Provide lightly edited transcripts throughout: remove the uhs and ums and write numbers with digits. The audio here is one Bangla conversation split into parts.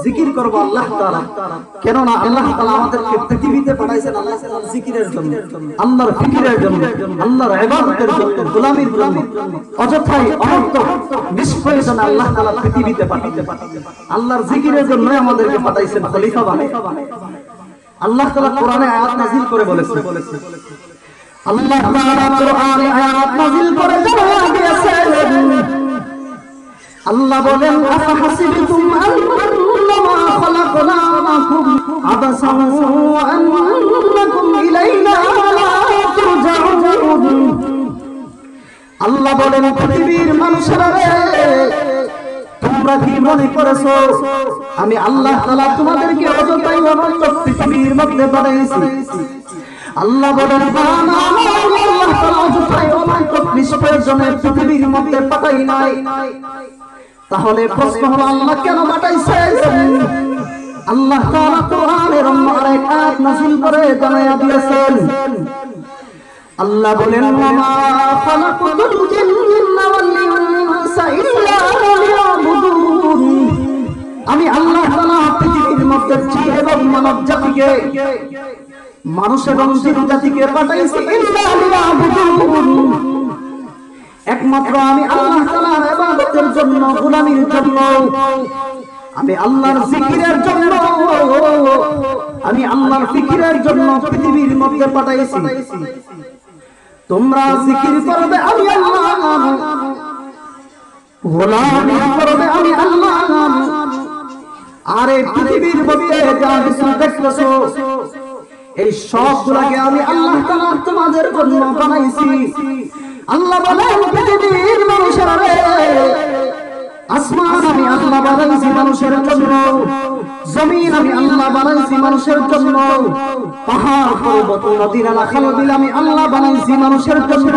জিকির করব আল্লাহ তাআলা। কেন না আল্লাহ তাআলা আমাদেরকে পৃথিবীতে পাঠাইছেন আল্লাহ তাআলার জিকিরের জন্য, আল্লাহর ফিকিরের জন্য, আল্লাহর ইবাদতের জন্য, গোলামির জন্য। অযথাই অনর্থক নিষ্প্রয়োজনে আল্লাহ তাআলা পৃথিবীতে পাঠাইতে আল্লাহর জিকিরের জন্য আমাদেরকে পাঠাইছেন খলিফা বানাই। আল্লাহ তাআলা কোরআনে আয়াত নাযিল করে বলেছেন, আল্লাহ তাআলা কোরআনে আয়াত নাযিল করে জানায়া দিয়েছেন, আল্লাহ বলেন আফাহাসিবতুম আন্নামা খালাকনাকুম আবাসান ওয়া আন্নাকুম ইলাইনা লা তুরজাউন। আল্লাহ বলেন পৃথিবীর মানুষেরা রে, তোমরা কি মনে করেছো আমি আল্লাহ তাআলা তোমাদেরকে অযথাই অনর্থক পৃথিবীর মধ্যে পাঠাইছি? আল্লাহ বলেন আল্লাহ তাআলা অযথাই অনর্থক নিষ্প্রয়োজনে পৃথিবীর মধ্যে পাঠাই নাই। তাহলে প্রশ্ন হলো আল্লাহ কেন পাঠাইছেন? আল্লাহ তাআলা কোরআনের আরেক আয়াত নাযিল করে জানায়া দিয়েছেন, আল্লাহ বলেন ওয়ামা খালাকুতুল জিন্না ওয়াল ইনসা ইল্লা লিয়াবুদুন। আমি আল্লাহ তাআলা পৃথিবীর মধ্যে জিন এবং মানব জাতিকে, মানুষ এবং জিন জাতিকে পাঠাইছি ইল্লা লিয়াবুদুন, একমাত্র আমি আল্লাহ তাআলার ইবাদতের জন্য, গোলামির জন্য, আমি আল্লাহর জিকিরের জন্য, আমি আল্লাহর ফিকিরের জন্য পৃথিবীর মধ্যে পাঠাইছি। তোমরা জিকির করবে আমি আল্লাহ, গোলামি করবে আমি আল্লাহ। আর এই পৃথিবীর মধ্যে যা কিছু দেখতেছো এই সবগুলোকে আমি আল্লাহ তাআলা তোমাদের জন্য বানাইছি। আল্লাহ বলেন পৃথিবীর মানুষেরা রে, আসমান আমি আল্লাহ বানাইছি মানুষের জন্য, জমিন আমি আল্লাহ বানাইছি মানুষের জন্য, পাহাড় পর্বত নদী নালা খাল-বিল আমি আল্লাহ বানাইছি মানুষের জন্য,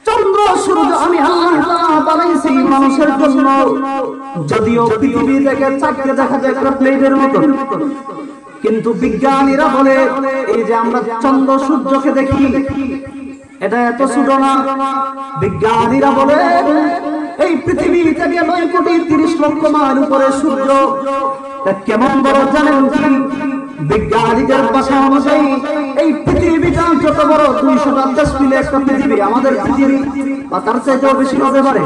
চন্দ্র সূর্য আমি আল্লাহ তাআলা বানাইছি মানুষের জন্য। যদিও পৃথিবী থেকে চাকতে দেখা যায় একটা প্লেটের মতো, কিন্তু বিজ্ঞানীরা বলে এই যে আমরা চন্দ্র সূর্যকে দেখি এটা এত ছোট না। বিজ্ঞানীরা বলে এই পৃথিবী থেকে 9,30,00,000 মাইল উপরে সূর্য, কেমন বড় জানেন কি? বিজ্ঞানীদের ভাষা অনুযায়ী এই পৃথিবীটা যত বড় 210 মিলে একটা পৃথিবী, আমাদের পৃথিবী বা তার চাইতেও বেশি হতে পারে।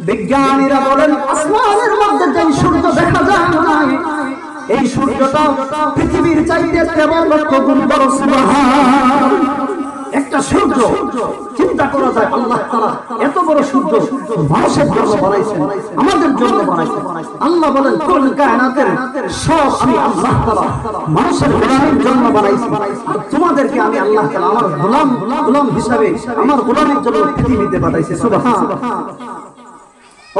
বিজ্ঞানীরা বলেন আসমানের মধ্যে যে সূর্য দেখা যায় না, এই সূর্যটা পৃথিবীর চাইতে 13 লক্ষ গুণ বড়। সুবহান! একটা সূর্য চিন্তা করা যায় আল্লাহ তাআলা এত বড় সূর্য মানুষের জন্য বানাইছেন, আমাদের জন্য বানাইছেন। আল্লাহ বলেন কুল কায়নাতের সব আমি আল্লাহ তাআলা মানুষের গোলামের জন্য বানাইছি। তোমাদেরকে আমি আল্লাহ তাআলা আমার গোলাম হিসাবে আমার গোলামের জন্য পৃথিবীতে পাঠাইছি। সুবহান!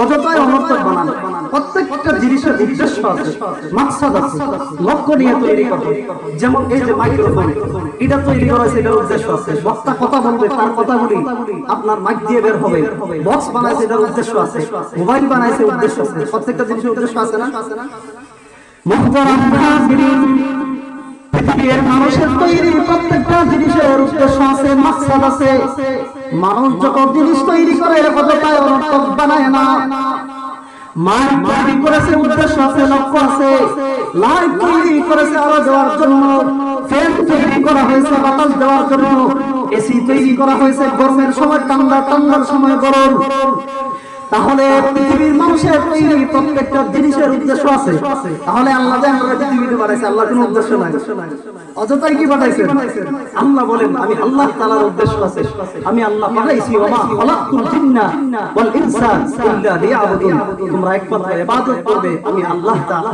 অযথাই অনর্থক বানানো, প্রত্যেকটা জিনিসের উদ্দেশ্য আছে, মাকসাদ আছে, লক্ষ্য নিয়ে তৈরি করা। যেমন এই যে মাইক্রোফোন, এটা তৈরি করা হয়েছে, এটার উদ্দেশ্য আছে। বক্তা কথা বলবে, তার কথাগুলি আপনার মাইক দিয়ে বের হবে। বক্স বানাইছে, এটার উদ্দেশ্য আছে। মোবাইল বানাইছে, উদ্দেশ্য আছে। প্রত্যেকটা জিনিসের উদ্দেশ্য আছে না? মুহতারাম হাজিরিন, পৃথিবীর মানুষের তৈরি প্রত্যেকটা জিনিসের উদ্দেশ্য আছে, মাকসাদ আছে। মানুষ যখন জিনিস তৈরি করে অযথাই অনর্থক বানায় না। মাইক তৈরি করেছে, উদ্দেশ্য আছে, লক্ষ্য আছে। লাইট তৈরি করেছে আলো দেওয়ার জন্য, ফ্যান তৈরি করা হয়েছে বাতাস দেওয়ার জন্য, এসি তৈরি করা হয়েছে গরমের সময় ঠান্ডা, ঠান্ডার সময় গরম। তাহলে পৃথিবীর মানুষের তৈরি প্রত্যেকটা জিনিসের উদ্দেশ্য আছে। তাহলে আল্লাহ যে আমরা পৃথিবীতে পাঠাইছে, আল্লাহর কোনো উদ্দেশ্য নাই, অযথাই কি পাঠাইছেন? আল্লাহ বলেন আমি আল্লাহ তাআলার উদ্দেশ্য আছে, আমি আল্লাহ পাঠাইছি। ওয়া মা খালাকতুল জিন্না ওয়াল ইনসা ইল্লা লিয়াবুদুন। তোমরা একমাত্র ইবাদত করবে আমি আল্লাহ তাআলা।